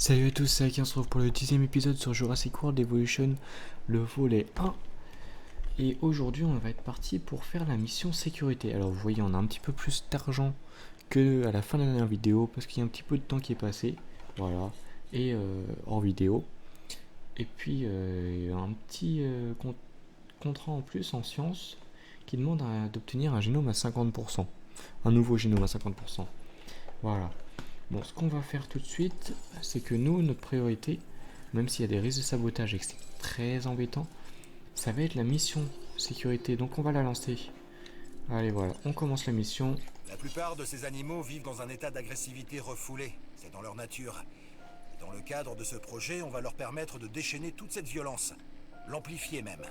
Salut à tous, c'est Aki, on se retrouve pour le 10e épisode sur Jurassic World Evolution, le volet 1. Et aujourd'hui, on va être parti pour faire la mission sécurité. Alors, vous voyez, on a un petit peu plus d'argent que à la fin de la dernière vidéo, parce qu'il y a un petit peu de temps qui est passé. Voilà. Et hors vidéo. Et puis, un petit contrat en plus en sciences qui demande d'obtenir un génome à 50%. Un nouveau génome à 50%. Voilà. Bon, ce qu'on va faire tout de suite, c'est que nous, notre priorité, même s'il y a des risques de sabotage et que c'est très embêtant, ça va être la mission sécurité. Donc on va la lancer. Allez, voilà, on commence la mission. La plupart de ces animaux vivent dans un état d'agressivité refoulé. C'est dans leur nature. Et dans le cadre de ce projet, on va leur permettre de déchaîner toute cette violence. L'amplifier même.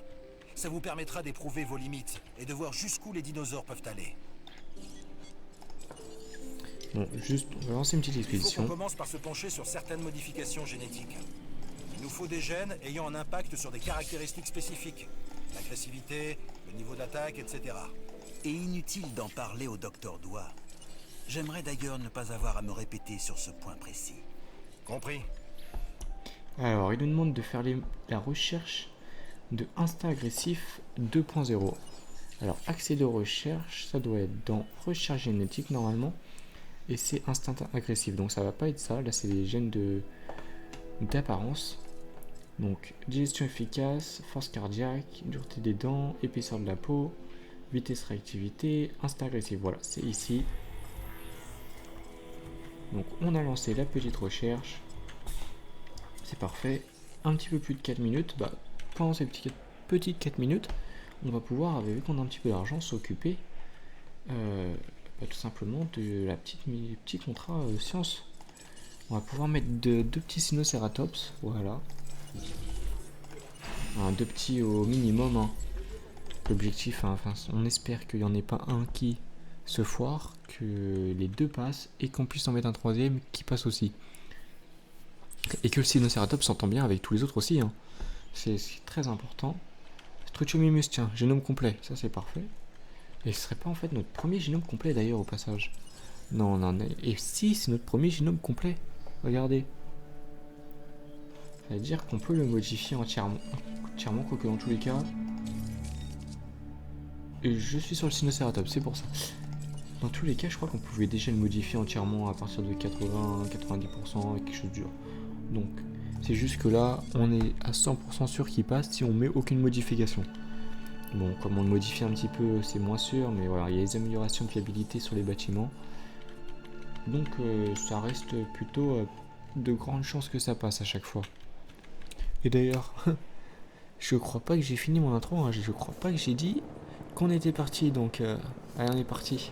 Ça vous permettra d'éprouver vos limites et de voir jusqu'où les dinosaures peuvent aller. Bon, juste, on va lancer une petite Il faut qu'on expédition. commence par se pencher sur certaines modifications génétiques. Il nous faut des gènes ayant un impact sur des caractéristiques spécifiques. L'agressivité, le niveau d'attaque, etc. Et inutile d'en parler au docteur Doigt. J'aimerais d'ailleurs ne pas avoir à me répéter sur ce point précis. Compris. Alors, il nous demande de faire la recherche de instinct agressif 2.0. Alors, accès de recherche, ça doit être dans recherche génétique normalement. Et c'est instinct agressif. Donc ça va pas être ça. Là, c'est des gènes d'apparence. Donc, digestion efficace, force cardiaque, dureté des dents, épaisseur de la peau, vitesse réactivité, instinct agressif. Voilà, c'est ici. Donc, on a lancé la petite recherche. C'est parfait. Un petit peu plus de 4 minutes. Bah, pendant ces petites 4 minutes, on va pouvoir, vu qu'on a un petit peu d'argent, s'occuper tout simplement de la petit contrat science. On va pouvoir mettre deux petits Sinocératops. Voilà. Deux petits au minimum. Hein. L'objectif, hein, enfin, on espère qu'il n'y en ait pas un qui se foire, que les deux passent et qu'on puisse en mettre un troisième qui passe aussi. Et que le Sinocératops s'entend bien avec tous les autres aussi. Hein. C'est très important. Struthiomimus, tiens, génome complet, ça c'est parfait. Et ce serait pas en fait notre premier génome complet d'ailleurs au passage. Non, on en est. Et si c'est notre premier génome complet, regardez. Ça veut dire qu'on peut le modifier entièrement, quoique dans tous les cas. Et je suis sur le Sinocératops, c'est pour ça. Dans tous les cas, je crois qu'on pouvait déjà le modifier entièrement à partir de 80-90% avec quelque chose de dur. Donc, c'est juste que là, on est à 100% sûr qu'il passe si on met aucune modification. Bon, comme on le modifie un petit peu, c'est moins sûr, mais voilà, il y a des améliorations de fiabilité sur les bâtiments. Donc, ça reste plutôt de grandes chances que ça passe à chaque fois. Et d'ailleurs, je crois pas que j'ai fini mon intro, hein, je crois pas que j'ai dit qu'on était parti, donc allez, on est parti.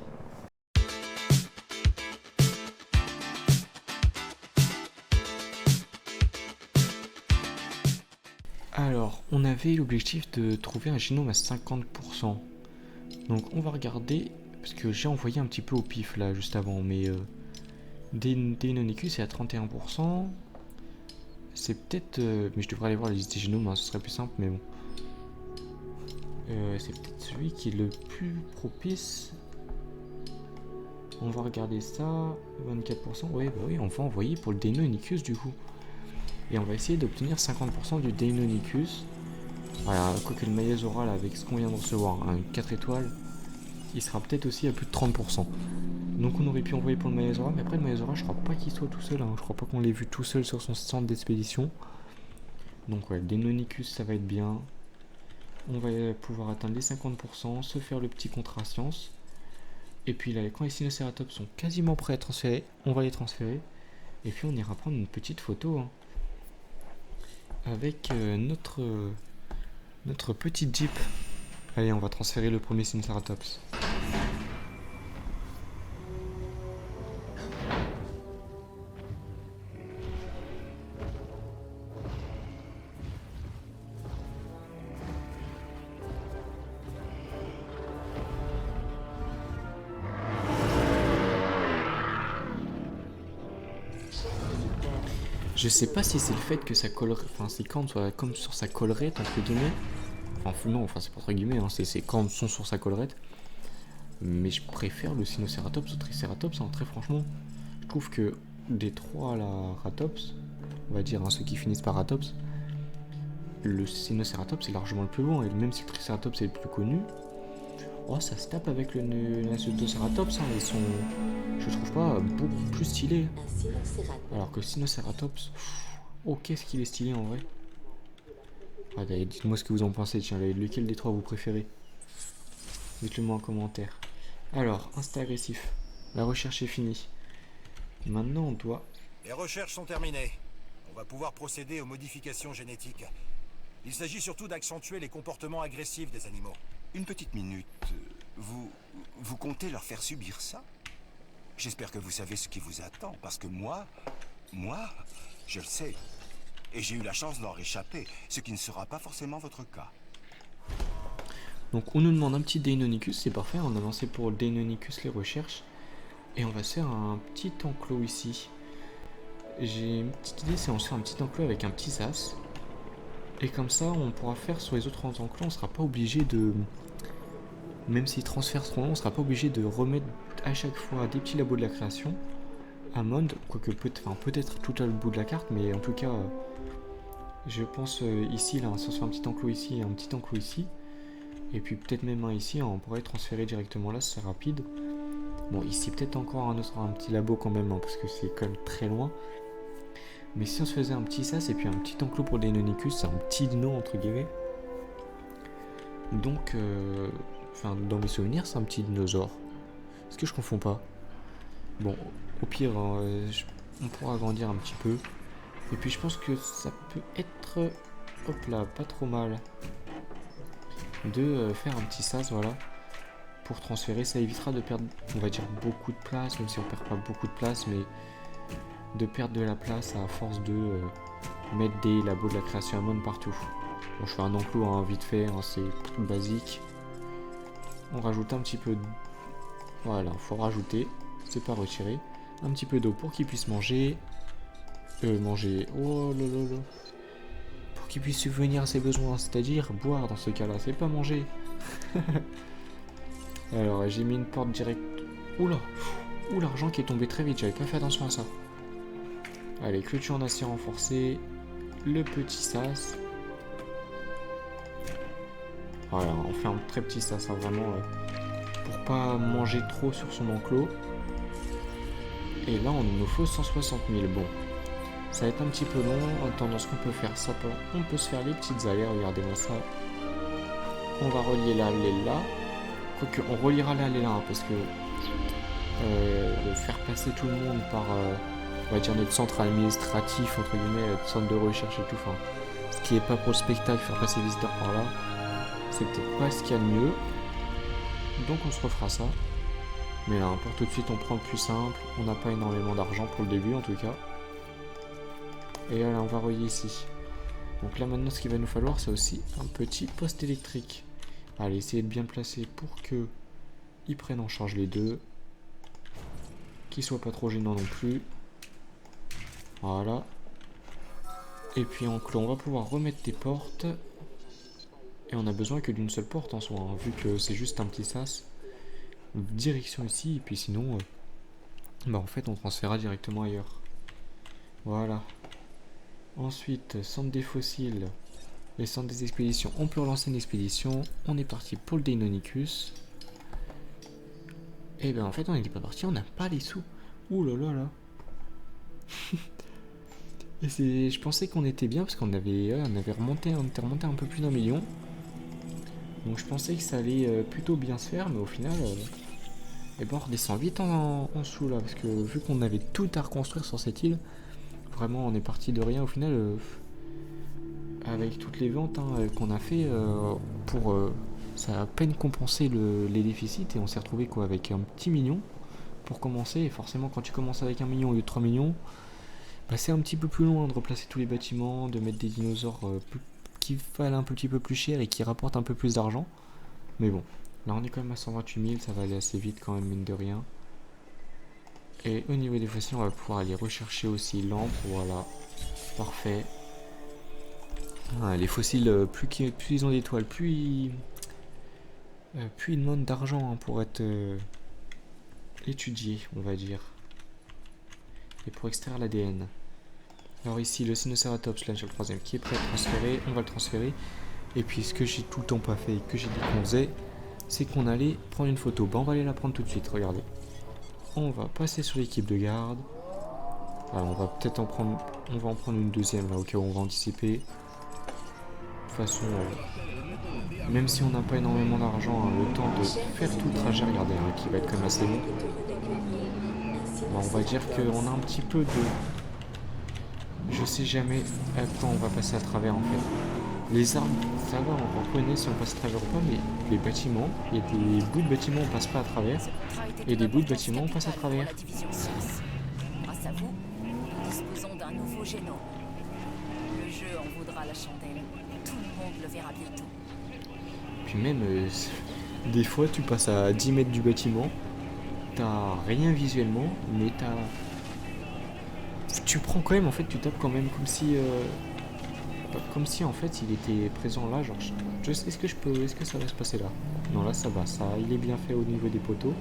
Alors, on avait l'objectif de trouver un génome à 50%. Donc on va regarder, parce que j'ai envoyé un petit peu au pif là juste avant, mais Deinonychus c'est à 31%. C'est peut-être... mais je devrais aller voir la liste des génomes, hein, ce serait plus simple, mais bon. C'est peut-être celui qui est le plus propice. On va regarder ça. 24%. Ouais, bah oui, on va envoyer pour le Deinonychus du coup. Et on va essayer d'obtenir 50% du Deinonychus. Voilà, quoique le Maiasaura là, avec ce qu'on vient de recevoir, un 4 étoiles, il sera peut-être aussi à plus de 30%. Donc on aurait pu envoyer pour le Maiasaura, mais après le Maiasaura, je crois pas qu'il soit tout seul. Hein. Je crois pas qu'on l'ait vu tout seul sur son centre d'expédition. Donc ouais, le Deinonychus, ça va être bien. On va pouvoir atteindre les 50%, se faire le petit contrat science. Et puis là, quand les Sinocératops sont quasiment prêts à transférer, on va les transférer. Et puis on ira prendre une petite photo hein, avec notre petit Jeep. Allez, on va transférer le premier Sinocératops. Je sais pas si c'est le fait que sa collerette, enfin ses cornes soient comme sur sa collerette entre guillemets. Enfin non, enfin c'est pas entre guillemets, hein, ses cornes sont sur sa collerette. Mais je préfère le Sinocératops au Triceratops, hein, très franchement. Je trouve que des trois à la Ratops, on va dire, hein, ceux qui finissent par Atops. Le Sinocératops est largement le plus bon, et même si le Triceratops est le plus connu, oh, ça se tape avec le Pseudoceratops, hein, ils sont, je trouve pas, beaucoup plus stylés. Alors que le Sinocératops, oh, qu'est-ce qu'il est stylé en vrai. Ah, dites-moi ce que vous en pensez, tiens, lequel des trois vous préférez. Dites-le moi en commentaire. Alors, instinct agressif. La recherche est finie. Maintenant, on doit... Les recherches sont terminées. On va pouvoir procéder aux modifications génétiques. Il s'agit surtout d'accentuer les comportements agressifs des animaux. Une petite minute. Vous comptez leur faire subir ça? J'espère que vous savez ce qui vous attend, parce que moi, je le sais. Et j'ai eu la chance d'en réchapper, ce qui ne sera pas forcément votre cas. Donc on nous demande un petit Deinonychus, c'est parfait, on a lancé pour le Deinonychus les recherches. Et on va se faire un petit enclos ici. J'ai une petite idée, c'est on se fait un petit enclos avec un petit sas. Et comme ça, on pourra faire sur les autres enclos, on sera pas obligé de... Même si les transferts seront longs, on sera pas obligé de remettre à chaque fois des petits labos de la création à Monde, quoique peut-être tout à le bout de la carte, mais en tout cas, je pense ici, là, si on se fait un petit enclos ici et un petit enclos ici, et puis peut-être même un ici, on pourrait transférer directement là, c'est rapide. Bon, ici peut-être encore un petit labo quand même, hein, parce que c'est quand même très loin. Mais si on se faisait un petit sas et puis un petit enclos pour le Deinonychus, c'est un petit dino entre guillemets. Donc, dans mes souvenirs, c'est un petit dinosaure. Est-ce que je confonds pas? Bon, au pire, on pourra agrandir un petit peu. Et puis je pense que ça peut être, hop là, pas trop mal de faire un petit sas, voilà. Pour transférer, ça évitera de perdre, on va dire, beaucoup de place, même si on perd pas beaucoup de place, mais de perdre de la place à force de mettre des labos de la création à monde partout. Bon, je fais un enclos hein, vite fait, hein, c'est basique. On rajoute un petit peu de... Voilà, faut rajouter, c'est pas retirer. Un petit peu d'eau pour qu'il puisse manger. Oh là là là. Pour qu'il puisse subvenir à ses besoins, c'est-à-dire boire dans ce cas-là, c'est pas manger. Alors, j'ai mis une porte directe. Oula! Ouh, l'argent qui est tombé très vite, j'avais pas fait attention à ça. Allez, clôture en acier renforcé. Le petit sas. Voilà, on fait un très petit sas, hein, vraiment, pour pas manger trop sur son enclos. Et là, on nous faut 160 000. Bon, ça va être un petit peu long. En attendant, ce qu'on peut faire, ça peut... on peut se faire les petites allées, regardez-moi ça. On va relier là, les là. Quoique, on reliera là, les là, hein, parce que faire passer tout le monde par, on va dire, notre centre administratif, entre guillemets, notre centre de recherche et tout, enfin, ce qui est pas pour le spectacle, faire passer les visiteurs par là, c'est peut-être pas ce qu'il y a de mieux. Donc on se refera ça. Mais là, pour tout de suite, on prend le plus simple. On n'a pas énormément d'argent pour le début, en tout cas. Et là, on va relier ici. Donc là, maintenant, ce qu'il va nous falloir, c'est aussi un petit poste électrique. Allez, essayez de bien le placer pour que ils prennent en charge les deux. Qu'ils soient pas trop gênants non plus. Voilà. Et puis enclos, on va pouvoir remettre des portes. Et on a besoin que d'une seule porte en soi, hein, vu que c'est juste un petit sas. Direction ici, et puis sinon, en fait, on transférera directement ailleurs. Voilà. Ensuite, centre des fossiles, les centres des expéditions. On peut relancer une expédition. On est parti pour le Deinonychus. Et ben en fait, on n'était pas parti, on n'a pas les sous. Ouh là là là. Et je pensais qu'on était bien parce qu'on avait, on était remonté un peu plus d'1 million. Donc je pensais que ça allait plutôt bien se faire, mais au final, on redescend vite en dessous là, parce que vu qu'on avait tout à reconstruire sur cette île, vraiment on est parti de rien au final, avec toutes les ventes qu'on a fait, ça a à peine compensé les déficits, et on s'est retrouvé quoi avec un petit million pour commencer, et forcément quand tu commences avec 1 million au lieu de 3 millions, c'est un petit peu plus loin de replacer tous les bâtiments, de mettre des dinosaures qui valent un petit peu plus cher et qui rapportent un peu plus d'argent. Mais bon, là on est quand même à 128 000, ça va aller assez vite quand même, mine de rien. Et au niveau des fossiles, on va pouvoir aller rechercher aussi lampes, voilà, parfait. Les fossiles, plus ils ont d'étoiles, plus ils demandent d'argent pour être étudiés, on va dire. Et pour extraire l'ADN. Alors ici, le Sinnoceratops, là j'ai le troisième qui est prêt à transférer. On va le transférer. Et puis ce que j'ai tout le temps pas fait et que j'ai dit qu'on faisait, c'est qu'on allait prendre une photo. Bah on va aller la prendre tout de suite, regardez. On va passer sur l'équipe de garde. Alors on va peut-être en prendre... On va en prendre une deuxième là, au cas où on va anticiper. De toute façon, même si on n'a pas énormément d'argent, hein, le temps de faire tout le trajet, regardez, hein, qui va être quand même assez long. Bon, on va dire qu'on a un petit peu de... Je sais jamais à quoi on va passer à travers en fait. Les arbres, ça va, on reconnaît si on passe à travers ou pas, mais les bâtiments, il y a des bouts de bâtiments on passe pas à travers, et des bouts de bâtiments on passe à travers. Grâce à vous, nous disposons d'un nouveau génome. Le jeu en vaudra la chandelle. Tout le monde le verra bientôt. Puis même, des fois tu passes à 10 mètres du bâtiment, t'as rien visuellement, mais tu prends quand même, en fait, tu tapes quand même comme si en fait il était présent là, genre est-ce que ça va se passer là? Non, là ça va, il est bien fait au niveau des poteaux,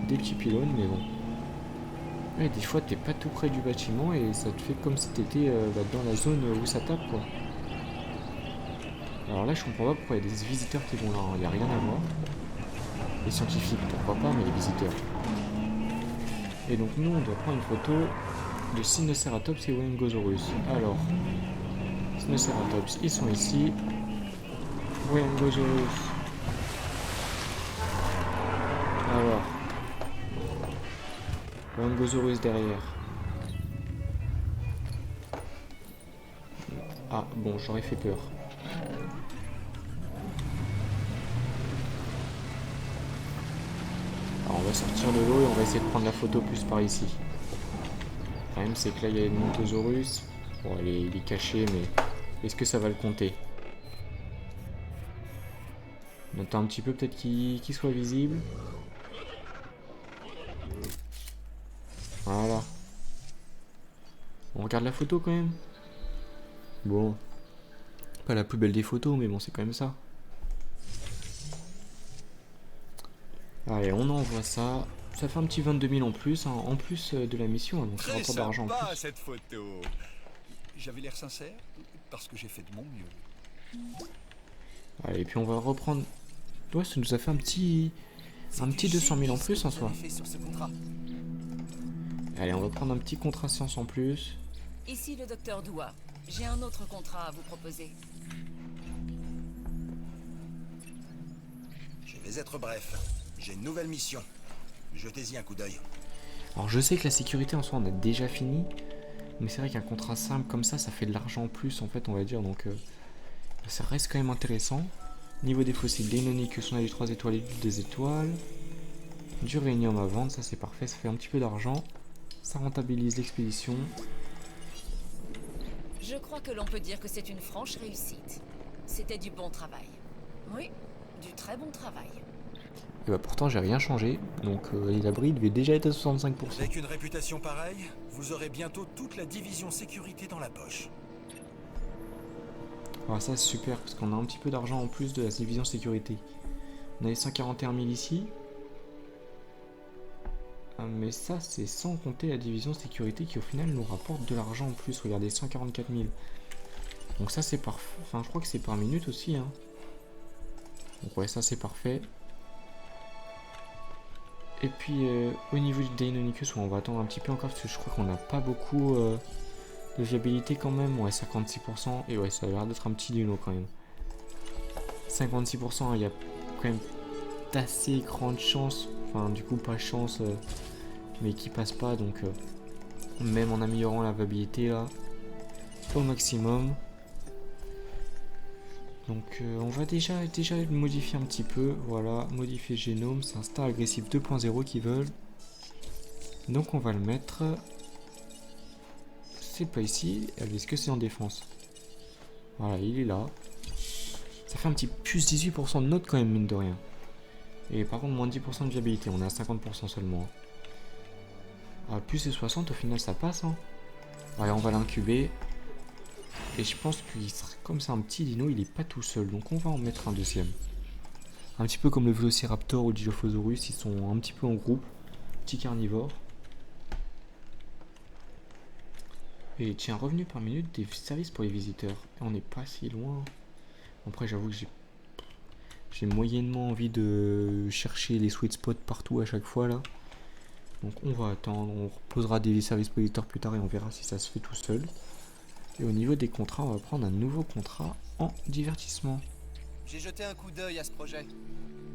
des petits pylônes, mais bon. Ouais, des fois t'es pas tout près du bâtiment et ça te fait comme si t'étais dans la zone où ça tape quoi. Alors là je comprends pas pourquoi il y a des visiteurs qui vont là, il n'y a rien à voir. Les scientifiques pourquoi pas, mais les visiteurs. Et donc nous on doit prendre une photo de Sinnoceratops et Weyhangosaurus. Alors, Sinnoceratops, ils sont ici. Weyhangosaurus. Alors, Weyhangosaurus derrière. Ah bon, j'aurais fait peur. Alors on va sortir de l'eau et on va essayer de prendre la photo plus par ici. Le problème c'est que là il y a une Montosaurus. Bon il est caché mais est-ce que ça va le compter? On attend un petit peu peut-être qu'il soit visible. Voilà. On regarde la photo quand même. Bon. Pas la plus belle des photos mais bon c'est quand même ça. Allez, on envoie ça. Ça fait un petit 22 000 en plus, hein, en plus de la mission, donc ça rapporte d'argent en plus. Cette photo. J'avais l'air sincère parce que j'ai fait de mon mieux. Allez, et puis on va reprendre. Ouais, ça nous a fait un petit 200 000 en plus en soi. Allez, on va prendre un petit contrat science en plus. Ici le docteur Doua. J'ai un autre contrat à vous proposer. Je vais être bref. J'ai une nouvelle mission. Jetez-y un coup d'œil. Alors je sais que la sécurité en soi on a déjà fini, mais c'est vrai qu'un contrat simple comme ça fait de l'argent en plus en fait on va dire, donc ça reste quand même intéressant. Niveau des fossiles, des Deinonychus, on a les 3 étoiles et des étoiles. Du rhénium à vendre, ça c'est parfait, ça fait un petit peu d'argent. Ça rentabilise l'expédition. Je crois que l'on peut dire que c'est une franche réussite. C'était du bon travail. Oui, du très bon travail. Et bah pourtant j'ai rien changé, donc l'abri devait déjà être à 65%. Avec une réputation pareille, vous aurez bientôt toute la division sécurité dans la poche. Alors ça c'est super parce qu'on a un petit peu d'argent en plus de la division sécurité. On a les 141 000 ici. Mais ça c'est sans compter la division sécurité qui au final nous rapporte de l'argent en plus. Regardez, 144 000. Donc ça c'est parfait. Enfin je crois que c'est par minute aussi, hein. Donc ouais, ça c'est parfait. Et puis au niveau du Deinonychus, on va attendre un petit peu encore parce que je crois qu'on n'a pas beaucoup de viabilité quand même. Ouais, 56%. Et ouais, ça a l'air d'être un petit dino quand même. 56%, il y a quand même d'assez grande chance. Enfin, du coup, pas chance, mais qui passe pas. Donc, même en améliorant la viabilité là, au maximum. Donc on va déjà modifier un petit peu, voilà, modifier génome, c'est un star agressif 2.0 qu'ils veulent. Donc on va le mettre, c'est pas ici, est-ce que c'est en défense? Voilà, il est là. Ça fait un petit plus 18% de note quand même, mine de rien. Et par contre moins de 10% de viabilité, on est à 50% seulement. Ah, plus c'est 60, au final ça passe, hein. Allez, on va l'incuber. Et je pense qu'il serait comme c'est un petit dino, il est pas tout seul, donc on va en mettre un deuxième. Un petit peu comme le Velociraptor ou le Dilophosaurus, ils sont un petit peu en groupe, petit carnivore. Et tiens, revenu par minute des services pour les visiteurs. Et on n'est pas si loin. Après, j'avoue que j'ai moyennement envie de chercher les sweet spots partout à chaque fois là. Donc on va attendre, on reposera des services pour les visiteurs plus tard et on verra si ça se fait tout seul. Et au niveau des contrats, on va prendre un nouveau contrat en divertissement. J'ai jeté un coup d'œil à ce projet.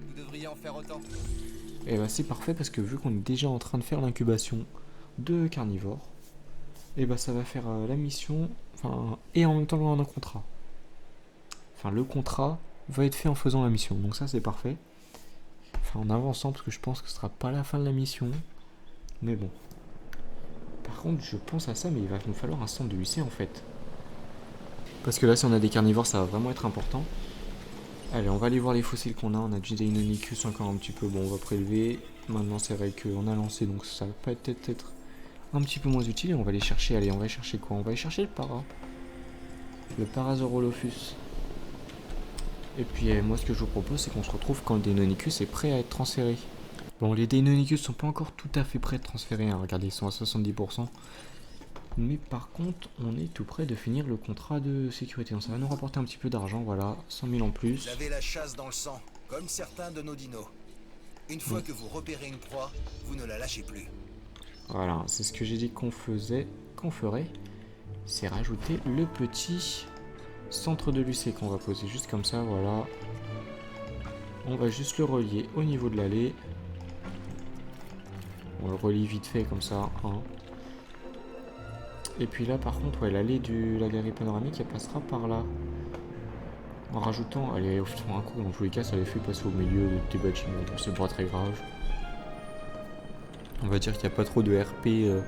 Vous devriez en faire autant. Et bah c'est parfait parce que vu qu'on est déjà en train de faire l'incubation de carnivores, et bah ça va faire la mission, enfin, et en même temps un contrat. Enfin le contrat va être fait en faisant la mission, donc ça c'est parfait. Enfin en avançant parce que je pense que ce sera pas la fin de la mission, mais bon. Par contre je pense à ça, mais il va nous falloir un centre de lycée en fait. Parce que là si on a des carnivores ça va vraiment être important. Allez, on va aller voir les fossiles qu'on a. On a du Deinonychus encore un petit peu. Bon, on va prélever. Maintenant, c'est vrai qu'on a lancé, donc ça va peut-être être un petit peu moins utile. Et on va aller chercher. Allez, on va aller chercher quoi? On va aller chercher le para. Le Parasaurolophus. Et puis, moi, ce que je vous propose, c'est qu'on se retrouve quand le Deinonychus est prêt à être transféré. Bon, les Deinonychus sont pas encore tout à fait prêts de transférer. Hein. Regardez, ils sont à 70%. Mais par contre, on est tout près de finir le contrat de sécurité. Donc ça va nous rapporter un petit peu d'argent, voilà, 100 000 en plus. Vous avez la chasse dans le sang, comme certains de nos dinos. Une fois que vous repérez une proie, vous ne la lâchez plus. Voilà, c'est ce que j'ai dit qu'on ferait. C'est rajouter le petit centre de l'UC qu'on va poser juste comme ça, voilà. On va juste le relier au niveau de l'allée. On le relie vite fait comme ça, hein. Et puis là par contre ouais, l'allée de la galerie panoramique elle passera par là. En rajoutant, allez, au un coup dans tous les cas ça les fait passer au milieu des bâtiments, donc c'est pas très grave. On va dire qu'il n'y a pas trop de RP, il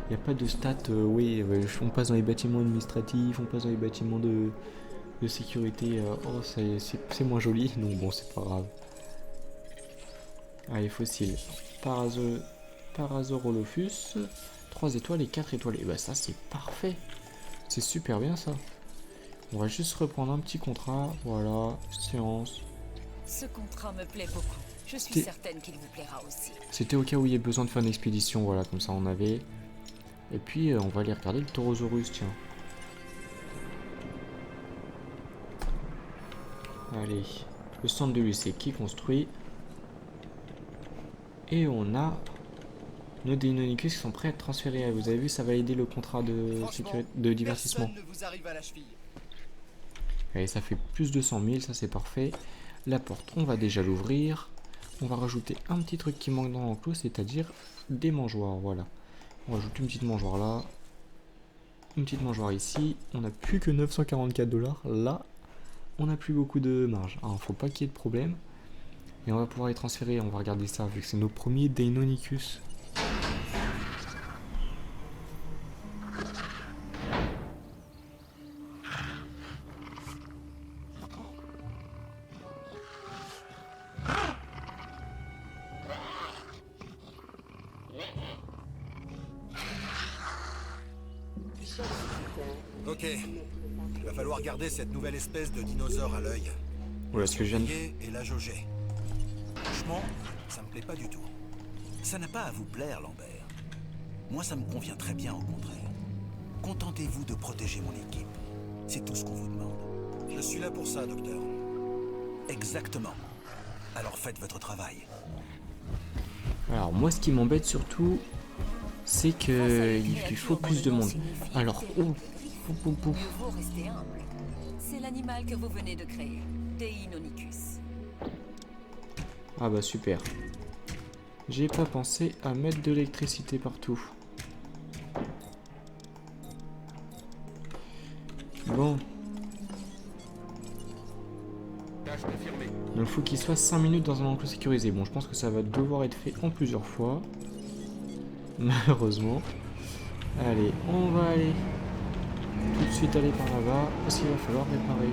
n'y a pas de stats, oui, on passe dans les bâtiments administratifs, on passe dans les bâtiments de sécurité, oh c'est moins joli, donc bon c'est pas grave. Allez, fossile, Parasaurolophus. 3 étoiles et 4 étoiles. Et bah ça c'est parfait. C'est super bien ça. On va juste reprendre un petit contrat. Voilà, séance. Ce contrat me plaît beaucoup. Je suis certaine qu'il vous plaira aussi. C'était au cas où il y ait besoin de faire une expédition. Voilà, comme ça on avait. Et puis on va aller regarder le Taurosaurus, tiens. Allez, le centre de lycée qui est construit. Et on a nos Deinonychus qui sont prêts à être transférés. Vous avez vu, ça va aider le contrat de sécurité, de divertissement. Personne ne vous arrive à la cheville. Allez, ça fait plus de 100 000, ça c'est parfait. La porte, on va déjà l'ouvrir. On va rajouter un petit truc qui manque dans l'enclos, c'est-à-dire des mangeoires. Voilà. On rajoute une petite mangeoire là. Une petite mangeoire ici. On n'a plus que 944 $. Là, on n'a plus beaucoup de marge. Alors, faut pas qu'il y ait de problème. Et on va pouvoir les transférer. On va regarder ça, vu que c'est nos premiers Deinonychus. Ok, il va falloir garder cette nouvelle espèce de dinosaure à l'œil. Voilà ce que je viens de... Et la jauger. Franchement, ça me plaît pas du tout. Ça n'a pas à vous plaire, Lambert. Moi, ça me convient très bien, au contraire. Contentez-vous de protéger mon équipe. C'est tout ce qu'on vous demande. Je suis là pour ça, docteur. Exactement. Alors faites votre travail. Alors moi ce qui m'embête surtout, c'est que il faut plus de monde. Alors, Mieux vaut rester humble. C'est l'animal que vous venez de créer, Deinonychus. Ah bah super. J'ai pas pensé à mettre de l'électricité partout. Bon. Donc il faut qu'il soit 5 minutes dans un enclos sécurisé. Bon, je pense que ça va devoir être fait en plusieurs fois. Malheureusement. Allez, on va aller tout de suite aller par là-bas. Parce qu'il va falloir réparer.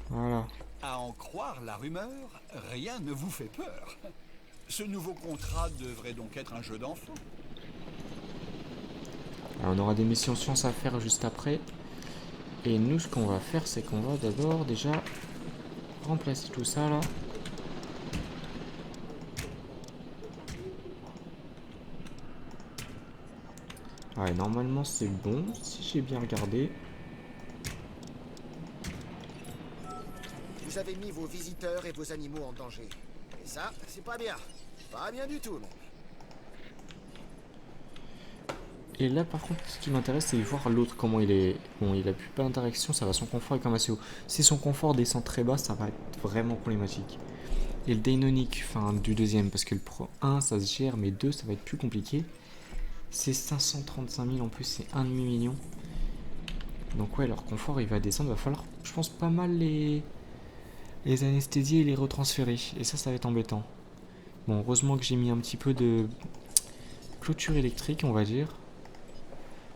Voilà. À en croire la rumeur, rien ne vous fait peur. Ce nouveau contrat devrait donc être un jeu d'enfant. Alors, on aura des missions science à faire juste après. Et nous, ce qu'on va faire, c'est qu'on va d'abord déjà remplacer tout ça là. Ouais, normalement c'est bon, si j'ai bien regardé. Vous avez mis vos visiteurs et vos animaux en danger. Et ça, c'est pas bien. Pas bien du tout, même. Et là par contre ce qui m'intéresse c'est de voir l'autre comment il est. Bon il a plus pas d'interaction, ça va, son confort est quand même assez haut. Si son confort descend très bas ça va être vraiment problématique. Et le Deinonic, enfin du deuxième, parce que le Pro 1 ça se gère mais 2 ça va être plus compliqué. C'est 535 000 en plus, c'est 1,5 million. Donc ouais leur confort il va descendre, va falloir je pense pas mal les anesthésier et les retransférer. Et ça va être embêtant. Bon heureusement que j'ai mis un petit peu de clôture électrique on va dire.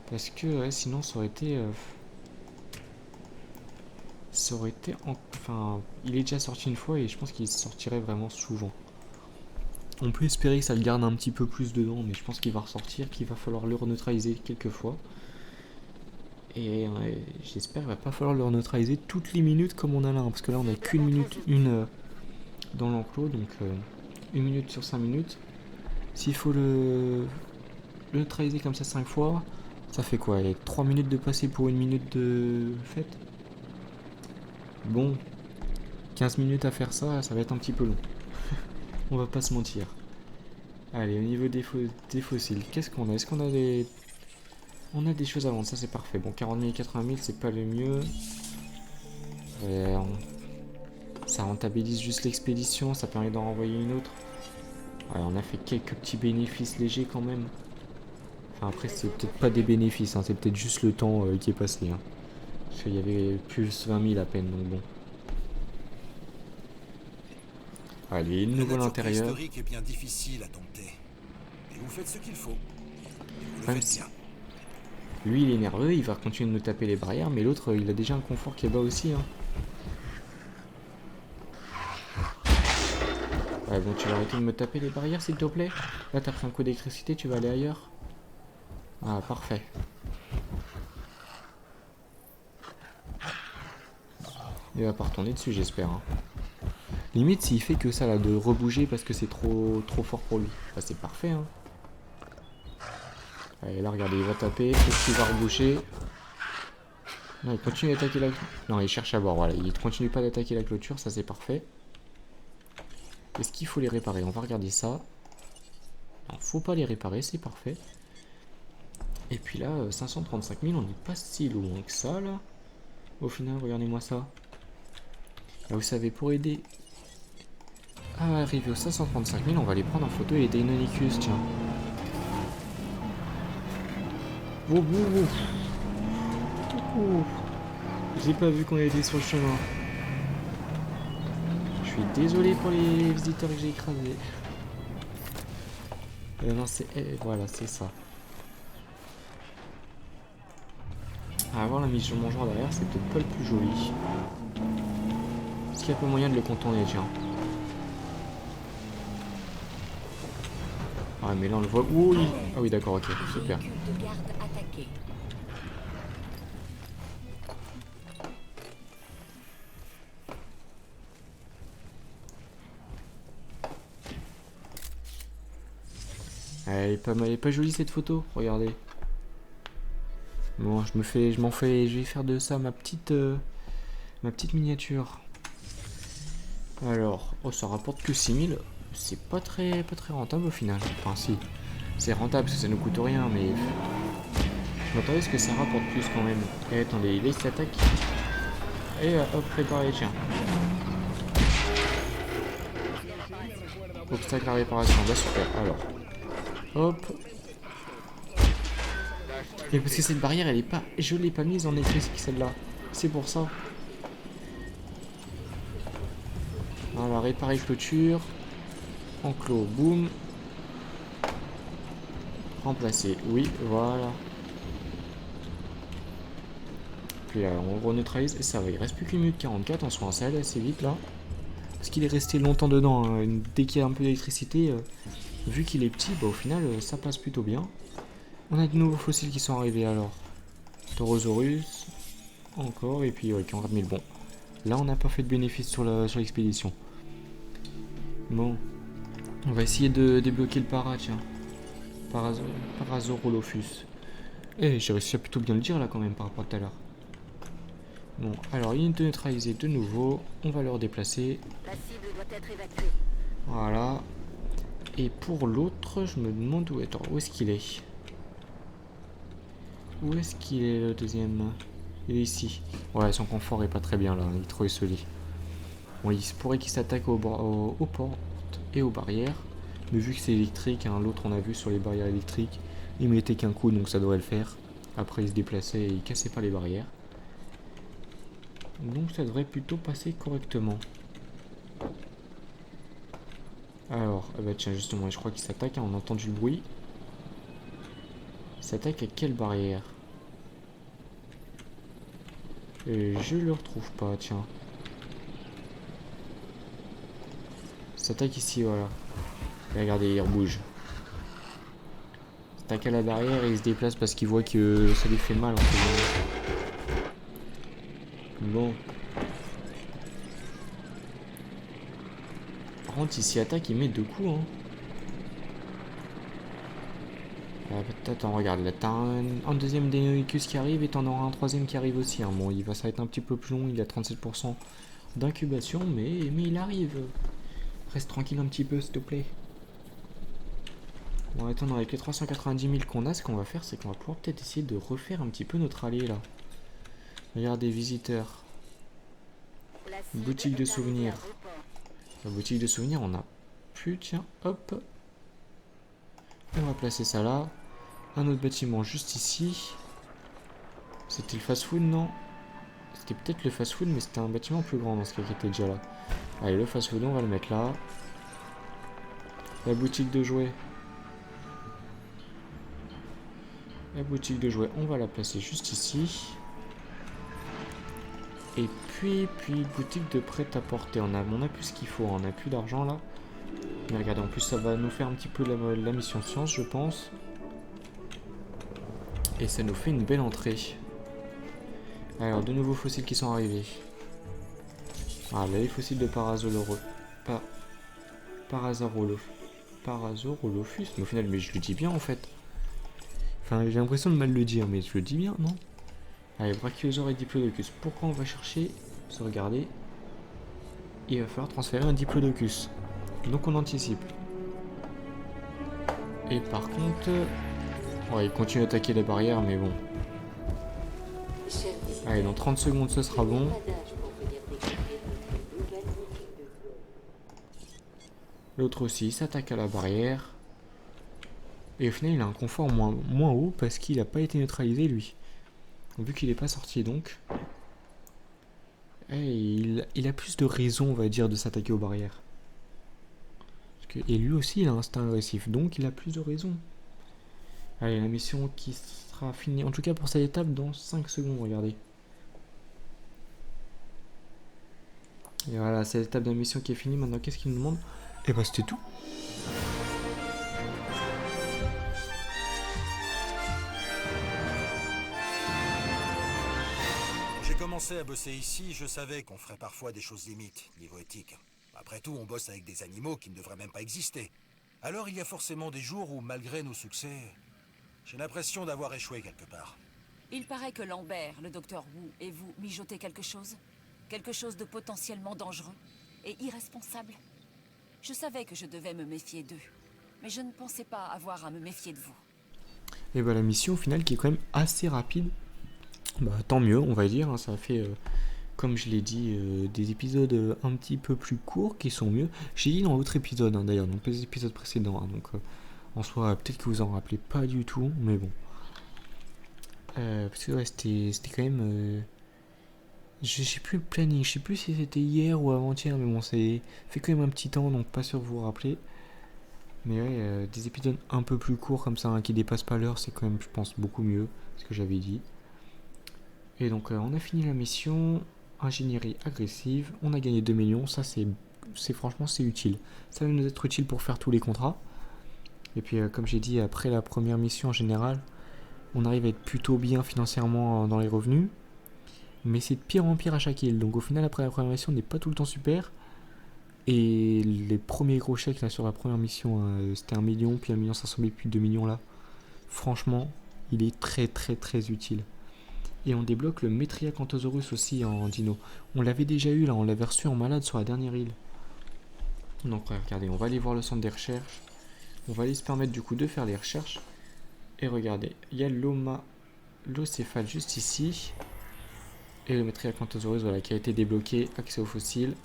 Parce que ouais, sinon ça aurait été... Enfin, il est déjà sorti une fois et je pense qu'il sortirait vraiment souvent. On peut espérer que ça le garde un petit peu plus dedans, mais je pense qu'il va ressortir, qu'il va falloir le reneutraliser quelques fois. Et j'espère qu'il va pas falloir le reneutraliser toutes les minutes comme on a là, parce que là on a qu'une minute, dans l'enclos, donc 1 minute sur 5 minutes. S'il faut le neutraliser comme ça 5 fois... Ça fait quoi? 3 minutes de passer pour 1 minute de fête? Bon, 15 minutes à faire ça, ça va être un petit peu long. On va pas se mentir. Allez, au niveau des fossiles, qu'est-ce qu'on a? Est-ce qu'on a des... On a des choses à vendre, ça c'est parfait. Bon, 40 000 et 80 000, c'est pas le mieux. Ça rentabilise juste l'expédition, ça permet d'en renvoyer une autre. Ouais, on a fait quelques petits bénéfices légers quand même. Enfin, après, c'est peut-être pas des bénéfices, hein, c'est peut-être juste le temps qui est passé. Hein. Parce qu'il y avait plus 20 000 à peine, donc bon. Allez, une nouvelle intérieur. Historique est bien difficile à dompter. Et vous faites ce qu'il faut. Et vous le Même faites si- bien. Lui, il est nerveux, il va continuer de me taper les barrières, mais l'autre, il a déjà un confort qui est bas aussi. Hein. Ouais, bon, tu vas arrêter de me taper les barrières, s'il te plaît. Là, t'as pris un coup d'électricité, tu vas aller ailleurs. Ah, parfait. Il va pas retourner dessus, j'espère. Hein. Limite, s'il fait que ça, là, de rebouger parce que c'est trop fort pour lui. Bah, c'est parfait, hein. Allez, là, regardez, il va taper. Est-ce qu'il va reboucher? Non, il continue d'attaquer la... Non, il cherche à boire, voilà. Il continue pas d'attaquer la clôture, ça, c'est parfait. Est-ce qu'il faut les réparer? On va regarder ça. Non, faut pas les réparer, c'est parfait. Et puis là, 535 000, on n'est pas si loin que ça, là. Au final, regardez-moi ça. Là, vous savez, pour aider à arriver aux 535 000, on va les prendre en photo et les Deinonychus, tiens. Oh, oh, oh. Oh. J'ai pas vu qu'on était sur le chemin. Je suis désolé pour les visiteurs que j'ai écrasés. Non, c'est... voilà, c'est ça. À avoir la mission mangeant derrière, c'est peut-être pas le plus joli. Est-ce qu'il y a pas moyen de le contourner, tiens? Ah, mais là on le voit. Ouh, ah oui, d'accord, ok, super. Véhicule de garde attaqué. Elle est pas jolie cette photo, regardez. Bon, je vais faire de ça ma petite miniature. Alors, oh, ça rapporte que 6000. C'est pas très rentable au final. Enfin, si, c'est rentable parce que ça nous coûte rien, mais je m'attendais à ce que ça rapporte plus quand même. Et attendez, là il s'attaque. Et hop, préparez, tiens. Obstacle à réparation, bah super. Alors, hop. Et parce que cette barrière, elle est pas, je l'ai pas mise en électrique celle-là. C'est pour ça. Voilà, réparer clôture. Enclos, boum. Remplacer, oui, voilà. Puis là, on reneutralise et ça va. Il reste plus qu'une minute 44, on se rend assez vite là. Parce qu'il est resté longtemps dedans. Hein. Dès qu'il y a un peu d'électricité, vu qu'il est petit, bah, au final, ça passe plutôt bien. On a de nouveaux fossiles qui sont arrivés alors. Taurosaurus, encore, et puis 40 000. Bon, là on n'a pas fait de bénéfice sur l'expédition. Bon, on va essayer de débloquer le para, tiens. Parasaurolophus. Eh, j'ai réussi à plutôt bien le dire là quand même par rapport à tout à l'heure. Bon, alors unité neutralisée de nouveau. On va le redéplacer. La cible doit être évacuée. Voilà. Et pour l'autre, je me demande où est-ce qu'il est. Où est-ce qu'il est le deuxième? Il est ici. Ouais, son confort est pas très bien là, il est trop isolé. Bon, il se pourrait qu'il s'attaque aux portes et aux barrières. Mais vu que c'est électrique, hein, l'autre on a vu sur les barrières électriques, il mettait qu'un coup donc ça devrait le faire. Après il se déplaçait et il cassait pas les barrières. Donc ça devrait plutôt passer correctement. Alors, ah bah tiens justement, je crois qu'il s'attaque, hein, on a entendu le bruit. Il s'attaque à quelle barrière? Je le retrouve pas, tiens. Il s'attaque ici, voilà. Et regardez, il rebouge. Il s'attaque à la barrière et il se déplace parce qu'il voit que ça lui fait mal en fait. Bon. Par contre, il s'y attaque, il met 2 coups, hein. Attends, regarde, là t'as un deuxième Deinonychus qui arrive et t'en auras un troisième qui arrive aussi, hein. Bon, ça va être un petit peu plus long, il a 37% d'incubation, mais il arrive. Reste tranquille un petit peu, s'il te plaît. Bon, attends, avec les 390 000 qu'on a, ce qu'on va faire, c'est qu'on va pouvoir peut-être essayer de refaire un petit peu notre allée, là. Regardez, visiteurs. Boutique de souvenirs. La boutique de souvenirs, on a plus, tiens, hop. On va placer ça là. Un autre bâtiment juste ici. C'était le fast-food, non? C'était peut-être le fast-food, mais c'était un bâtiment plus grand dans ce cas qui était déjà là. Allez, le fast-food, on va le mettre là. La boutique de jouets. La boutique de jouets, on va la placer juste ici. Et puis boutique de prêt-à-porter. On a plus ce qu'il faut, on a plus d'argent là. Mais regardez, en plus ça va nous faire un petit peu la mission science, je pense. Et ça nous fait une belle entrée. Alors, de nouveaux fossiles qui sont arrivés. Ah, là, les fossiles de Parasaurolophus. Mais au final, mais je le dis bien en fait. Enfin, j'ai l'impression de mal le dire, mais je le dis bien, non? Allez, Brachiosaure et Diplodocus. Pourquoi on va chercher, se regarder? Il va falloir transférer un Diplodocus. Donc on anticipe. Et par contre... Ouais, il continue d'attaquer la barrière, mais bon. Allez, dans 30 secondes, ce sera bon. L'autre aussi, il s'attaque à la barrière. Et au final, il a un confort moins haut parce qu'il n'a pas été neutralisé, lui. Vu qu'il n'est pas sorti, donc. Et il a plus de raisons, on va dire, de s'attaquer aux barrières. Et lui aussi, il a un instinct agressif, donc il a plus de raisons. Allez, la mission qui sera finie, en tout cas pour cette étape, dans 5 secondes, regardez. Et voilà, cette étape de la mission qui est finie. Maintenant, qu'est-ce qu'il nous demande? Et bah, c'était tout. Quand j'ai commencé à bosser ici, je savais qu'on ferait parfois des choses limites, niveau éthique. Après tout, on bosse avec des animaux qui ne devraient même pas exister. Alors il y a forcément des jours où, malgré nos succès, j'ai l'impression d'avoir échoué quelque part. Il paraît que Lambert, le docteur Wu et vous mijotez quelque chose. Quelque chose de potentiellement dangereux et irresponsable. Je savais que je devais me méfier d'eux, mais je ne pensais pas avoir à me méfier de vous. Et bah la mission au final qui est quand même assez rapide. Bah tant mieux, on va dire, hein, ça fait, comme je l'ai dit, des épisodes un petit peu plus courts qui sont mieux. J'ai dit dans l'autre épisode, hein, d'ailleurs, dans les épisodes précédents, hein, donc en soi, peut-être que vous en rappelez pas du tout, mais bon. Parce que ouais, c'était quand même... je sais plus le planning, je sais plus si c'était hier ou avant-hier, mais bon, c'est fait quand même un petit temps, donc pas sûr de vous rappeler. Mais ouais, des épisodes un peu plus courts comme ça, hein, qui dépassent pas l'heure, c'est quand même, je pense, beaucoup mieux, ce que j'avais dit. Et donc, on a fini la mission, ingénierie agressive, on a gagné 2 millions, ça c'est franchement, c'est utile. Ça va nous être utile pour faire tous les contrats. Et puis, comme j'ai dit, après la première mission en général, on arrive à être plutôt bien financièrement dans les revenus. Mais c'est de pire en pire à chaque île. Donc au final, après la première mission, on n'est pas tout le temps super. Et les premiers gros chèques là sur la première mission, c'était 1 million, puis 1 500 000, puis 2 millions là. Franchement, il est très utile. Et on débloque le Metriacanthosaurus aussi en dino. On l'avait déjà eu là, on l'avait reçu en malade sur la dernière île. Donc regardez, on va aller voir le centre des recherches. On va aller se permettre du coup de faire les recherches. Et regardez, il y a l'océphale juste ici. Et le Metriacanthosaurus voilà, qui a été débloqué, accès aux fossiles.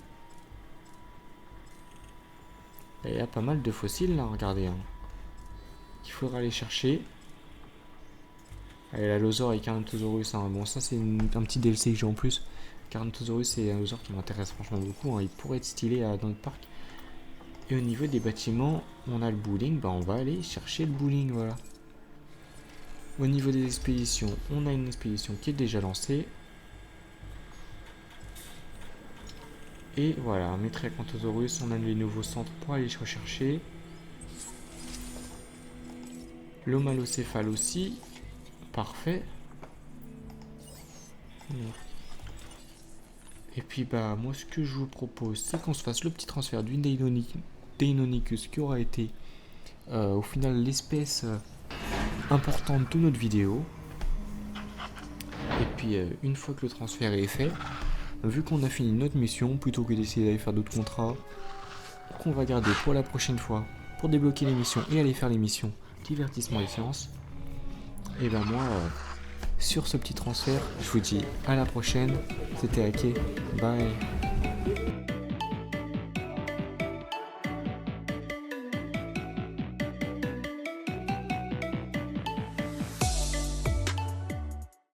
Et il y a pas mal de fossiles là, regardez. Hein, qu'il faudra aller chercher. Allez, l'allosaure et Carnotaurus, hein. Bon ça c'est un petit DLC que j'ai en plus. Carnotaurus c'est un allosaure qui m'intéresse franchement beaucoup, hein. Il pourrait être stylé dans notre parc. Et au niveau des bâtiments, on a le bowling, bah on va aller chercher le bowling, voilà. Au niveau des expéditions, on a une expédition qui est déjà lancée. Et voilà, Metriacanthosaurus, on a les nouveaux centres pour aller rechercher. L'Homalocéphale aussi. Parfait. Et puis bah moi ce que je vous propose c'est qu'on se fasse le petit transfert d'une Deinonychus qui aura été au final l'espèce importante de notre vidéo. Et puis une fois que le transfert est fait, vu qu'on a fini notre mission, plutôt que d'essayer d'aller faire d'autres contrats, qu'on va garder pour la prochaine fois pour débloquer les missions et aller faire les missions divertissement et sciences. Et ben moi, sur ce petit transfert, je vous dis à la prochaine. C'était Ake, bye.